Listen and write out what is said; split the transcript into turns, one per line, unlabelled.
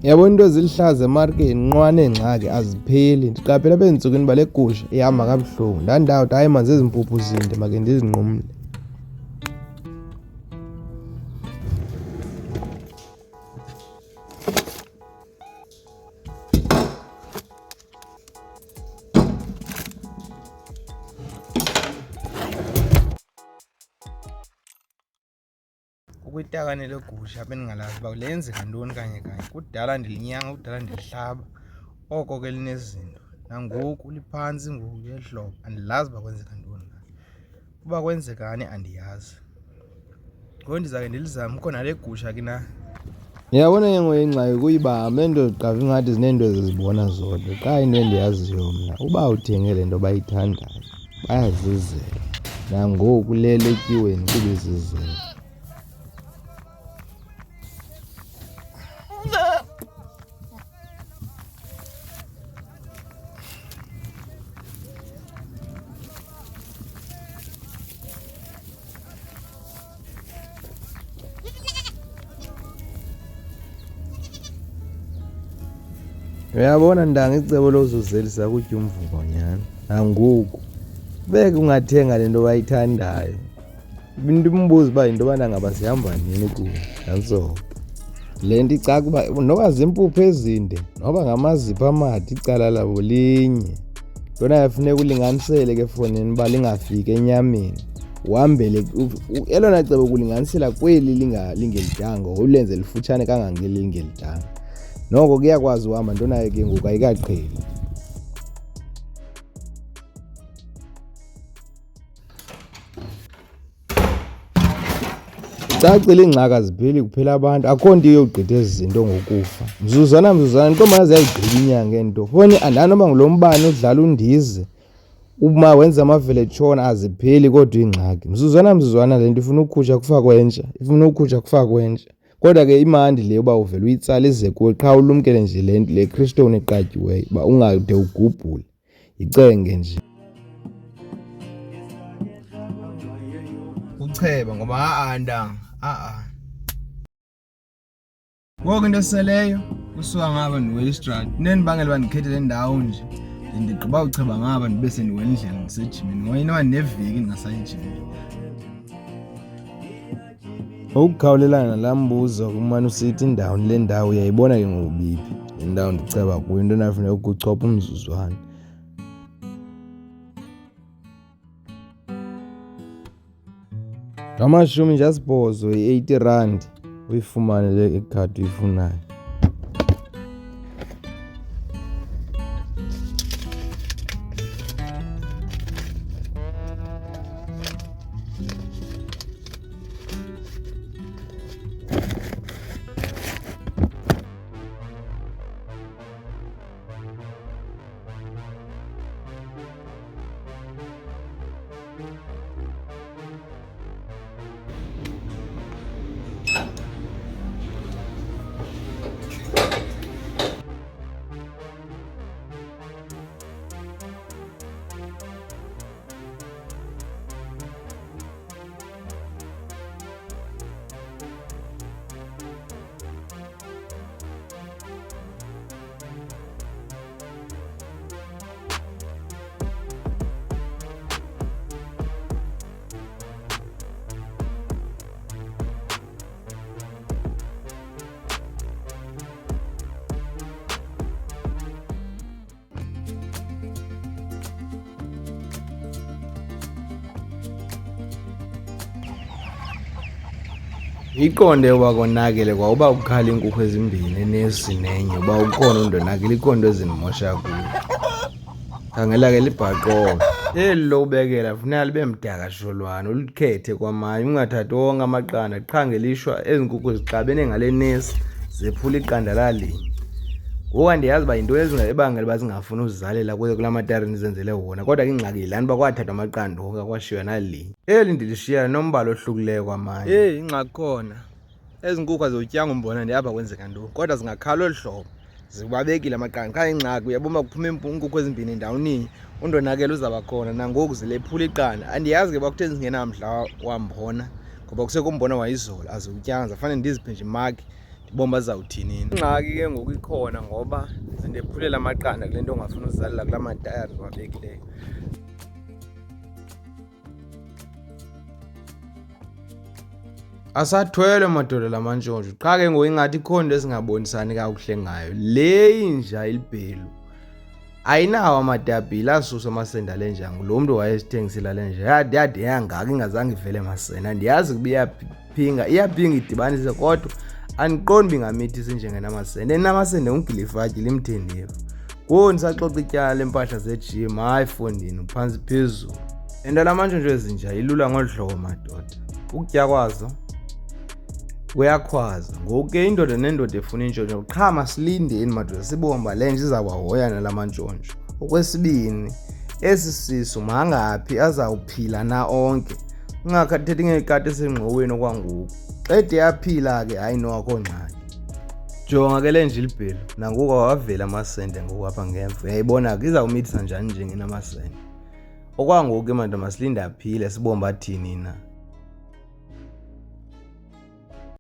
Yabona into ezilihlaza emarikeni nqwane engxaki azipheli. Ndiqaphela apha ezintsukwini bale gusha ihamba kabuhlungu. Ndandawuthi hayi manzi ezi mpuphu zinde make ndizinqumle. Ukwitakane legusha bendingalazi uba lenzeka ntoni kanye kanye. Kudala ndilinyanga, kudala ndilihlaba, oko ke linezinto. Nangoku liphantsi ngoku ngehlobo, andilazi uba kwenzeka ntoni. Uba kwenzekani andiyazi. Ngoku ndizake ndilizame ukhona nale gusha ke na. Uyabona ke ngoku ingxaki kuyibamba into ziqava ingathi zineento ezizibona zodwa. Xa into endiyaziyo mna, uba uthenge le nto bayithandayo bayazizela. Nangoku lele etyiweni kuba izizela. Uyabona ndanga icebo lozuzelisa kutya umvubo nyhani. Nangoku beke ungathenga le nto bayithandayo. Into umbuzo uba yinto yobana ngaba sihamba nini kuyo nantso. Le nto icaka uba noba zimpuphu ezinde noba ngamazipho amade icala labo linye. Lona yafuneka ulinganisele ke efowunini uba lingafiki enyameni. Uhambele elona cebo kulinganisela kweli lingelityanga ulenze lifutshane kangangeli lingelityanga. Noko kuyakwazi uhamba ntonayo ke ngoku ayikaqheli. Cacile ingxaki azipheli kuphela abantu, akho nto iyogqitha ezi zinto ngokufa. Mzuzwana intombazana ziyayigqiba inyanga ento. Foni andanoba ngulo mbane udlala undize uma wenza amavele tshona azipheli kodwa ingxaki. Mzuzwana le nto ifuna ukukhutsha kufa kwentsha. Kodwa ke imandi le uba uvele uyitsala ize kuwe qha ulumkele nje le nto le Kristone eqatyiweyo uba ungade ugubhule. Yicenge nje. Ucheba ngoba ndanga ngoku into eseleyo kusuka ngaba ndiwela istrati. Nendibangela uba ndikhethe le ndawo nje ndigqiba ucheba ngaba ndibe sendiwela indlela ndisejimini ngoba inoba neveki ndingasayijimini. Ukukhawulelana nalaa mbuzo kumane usithi indawo le ndawo uyayibona ke ngokubiphi indawo ndiceba kuyo into nafuneka ukuchopha umzuzwana. Ngamashumi nje asibhozo i-R80 uyifumane le ikhadi uyifunayo. Iqonde uba konakele kwa uba ukhala iinkukhu ezimbini enesi nenye uba ukhona undonakele iqondo ezinimosha kuyo. Khangela ke libhaqo. Eli lobekela funeka libe mdaka sholwane ulikhethe kwamanye ungathathi wonke amaqanda qha ngelishwa ezi nkukhu zixabene ngale nesi zephula iqanda lalinye. Ngoku andiyazi uba yinto ebangela uba zingafuni uzizalela kuze kula matareni zenzele wona kodwa ke ingxaki yilaa nto uba kwathathwa amaqanda onke kwashiywa nalinye. Eli ndilishiya nombala ohlukileyo kwamanye. Ingxaki khona ezi nkukhu aziwutyanga umbona ndiyapha kwenzeka ntoni kodwa zingakhala olu hlobo zibabekile amaqanda. Qha ingxaki uyabona uba kuphume iinkukhu ezimbini ndawoninye undonakele uzawuba khona nangoku zilephula iqanda. Andiyazi ke uba kutheni zingenamdla wambona ngoba kusekho umbona wayizolo aziwutyanga zafane ndiziphe nje imagi bomba zawuthini ingxaki ke ngoku ikhona ngoba zindephulela amaqanda kule nto ongafuna uzalela kula matayari wabekileyo. Asathwele madoda lamantshontsho qha ke ngoku ingathi ikhona into esingabonisani kakuhle ngayo. Le inja ilibhelu ayinawo amatapile asusa amasenda ale njangu. Lo mntu wayesithengisela le nja yade yangaka ingazange ivele masena. Andiyazi kuba iyaphinga idibanise kodwa andiqondi bingamithisa injengenamasenda. Enamasenda ungilifatyi limthendiwe. Ngoku ndisaxoxa ityala lempahla zejim hayi fondini uphantsi phezulu. Into lamantshontsho ezinja ilula ngolu hlobo madoda. Ukutya kwazo kuyakhwaza. Ngoku ke indoda nendoda efuna intshontsho qha masilindeni madoda sibomba le nje izawuhoya nalamantshontsho. Okwesibini, esi sisu mangaphi azawuphila na onke ungakhathethi ngekati esengxoweni okwangoku. Xede yaphila ke hayi nokho ngxaki. Jonga ke le nje ilibhelu nangoku awavela amasende ngoku apha ngemva. Uyayibona ke izawumithisa njani njengenamasende. Okwangoku ke madoda masilinde aphile sibomba athini na.